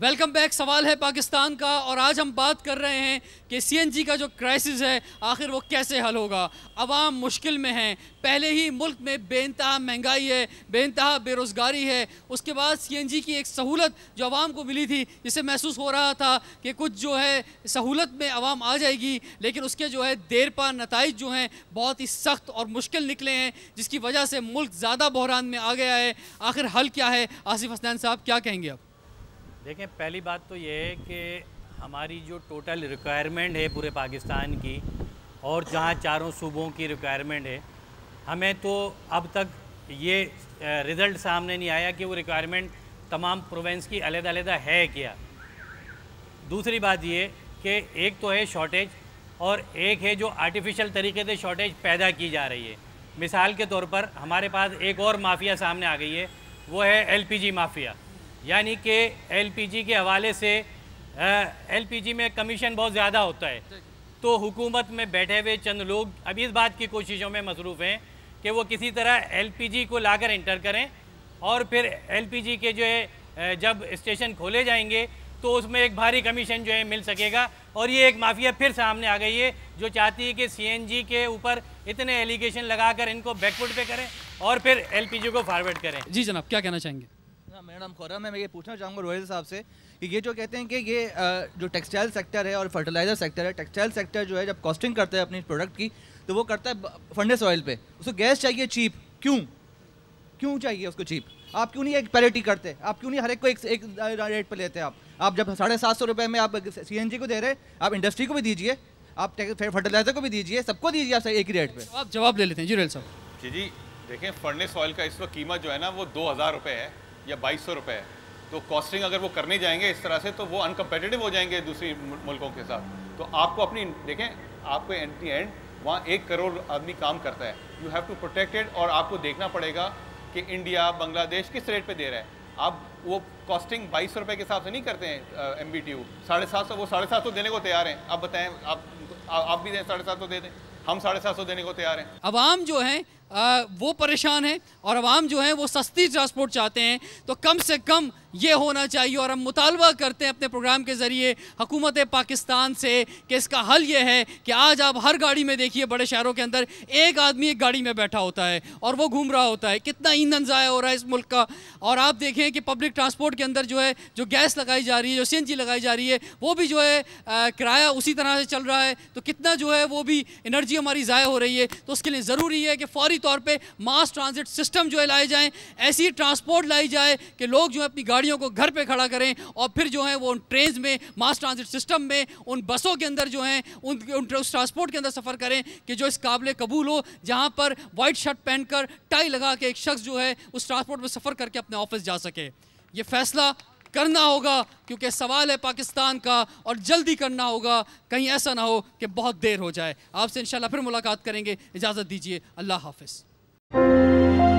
Welcome back. सवाल है पाकिस्तान का और आज हम बात कर रहे हैं कि सीएनजी का जो क्राइसिस है आखिर वो कैसे हल होगा। अवाम मुश्किल में है, पहले ही मुल्क में बेइंतहा महंगाई है, बेइंतहा बेरोज़गारी है। उसके बाद सीएनजी की एक सहूलत जो अवाम को मिली थी, जिससे महसूस हो रहा था कि कुछ जो है सहूलत में अवाम आ जाएगी, लेकिन उसके जो है देर पा नताइज जो हैं बहुत ही सख्त और मुश्किल निकले हैं, जिसकी वजह से मुल्क ज़्यादा बहरान में आ गया है। आखिर हल क्या है? आसिफ हसनैन साहब क्या कहेंगे आप? देखें, पहली बात तो ये है कि हमारी जो टोटल रिक्वायरमेंट है पूरे पाकिस्तान की और जहाँ चारों सूबों की रिक्वायरमेंट है, हमें तो अब तक ये रिज़ल्ट सामने नहीं आया कि वो रिक्वायरमेंट तमाम प्रोविंस की अलग-अलग है क्या। दूसरी बात ये कि एक तो है शॉर्टेज और एक है जो आर्टिफिशियल तरीके से शॉर्टेज पैदा की जा रही है। मिसाल के तौर पर हमारे पास एक और माफिया सामने आ गई है, वो है एलपीजी माफिया। यानी कि एलपीजी के हवाले से एलपीजी में कमीशन बहुत ज़्यादा होता है, तो हुकूमत में बैठे हुए चंद लोग अभी इस बात की कोशिशों में मसरूफ़ हैं कि वो किसी तरह एलपीजी को लाकर इंटर करें और फिर एलपीजी के जो है जब स्टेशन खोले जाएंगे तो उसमें एक भारी कमीशन जो है मिल सकेगा। और ये एक माफिया फिर सामने आ गई है जो चाहती है कि सीएनजी के ऊपर इतने एलिगेशन लगाकर इनको बैकफुट पे करें और फिर एलपीजी को फॉरवर्ड करें। जी जनाब, क्या कहना चाहेंगे? मेरा नाम खुर्रम है। मैं ये पूछना चाहूँगा रोहित साहब से कि ये जो कहते हैं कि ये जो टेक्सटाइल सेक्टर है और फर्टिलाइज़र सेक्टर है, टेक्सटाइल सेक्टर जो है जब कॉस्टिंग करता है अपनी प्रोडक्ट की तो वो करता है फर्नेस ऑयल पे। उसको गैस चाहिए चीप, क्यों चाहिए उसको चीप? आप क्यों नहीं एक पैरिटी करते? आप क्यों नहीं हर एक को एक रेट पर लेते? आप जब 750 रुपये में आप सीएनजी को दे रहे, आप इंडस्ट्री को भी दीजिए, आप फर्टिलाइज़र को भी दीजिए, सबको दीजिए आप एक ही रेट पर। आप जवाब ले लेते हैं जी रेल साहब। जी देखें, फर्नेस ऑयल का इस वक्त कीमत जो है ना वो 2000 रुपये है या 2200 रुपये है। तो कॉस्टिंग अगर वो करने जाएंगे इस तरह से तो वो अनकम्पेटिटिव हो जाएंगे दूसरी मुल्कों के साथ। तो आपको अपनी देखें, आपको एट दी एंड वहाँ 1 करोड़ आदमी काम करता है। You have to protect it और आपको देखना पड़ेगा कि इंडिया बांग्लादेश किस रेट पे दे रहा है। आप वो कॉस्टिंग 2200 रुपये के हिसाब से नहीं करते हैं MBTU 750, वो 750 देने को तैयार हैं। आप बताएं, आप भी दें 750 दे दें, हम 750 देने को तैयार हैं। अवाम जो है वो परेशान है और अवाम जो है वो सस्ती ट्रांसपोर्ट चाहते हैं। तो कम से कम ये होना चाहिए और हम मुतालबा करते हैं अपने प्रोग्राम के ज़रिए हुकूमत पाकिस्तान से कि इसका हल ये है कि आज आप हर गाड़ी में देखिए, बड़े शहरों के अंदर एक आदमी एक गाड़ी में बैठा होता है और वो घूम रहा होता है। कितना ईंधन ज़ाया हो रहा है इस मुल्क का। और आप देखें कि पब्लिक ट्रांसपोर्ट के अंदर जो है जो गैस लगाई जा रही है, जो सीएनजी लगाई जा रही है, वो भी जो है किराया उसी तरह से चल रहा है। तो कितना जो है वो भी एनर्जी हमारी ज़ाया हो रही है। तो उसके लिए ज़रूरी है कि फौरी तौर पे मास ट्रांजिट सिस्टम जो है लाए जाएं, ऐसी ट्रांसपोर्ट लाई जाए कि लोग जो है अपनी गाड़ियों को घर पे खड़ा करें और फिर जो है वो उन ट्रेन में, मास ट्रांजिट सिस्टम में, उन बसों के अंदर जो है उस ट्रांसपोर्ट के अंदर सफ़र करें कि जो इस काबिल कबूल हो, जहाँ पर वाइट शर्ट पहनकर टाई लगा के एक शख्स जो है उस ट्रांसपोर्ट में सफ़र करके अपने ऑफिस जा सके। ये फैसला करना होगा क्योंकि सवाल है पाकिस्तान का और जल्दी करना होगा, कहीं ऐसा ना हो कि बहुत देर हो जाए। आपसे इंशाल्लाह फिर मुलाकात करेंगे। इजाज़त दीजिए, अल्लाह हाफ़िज़।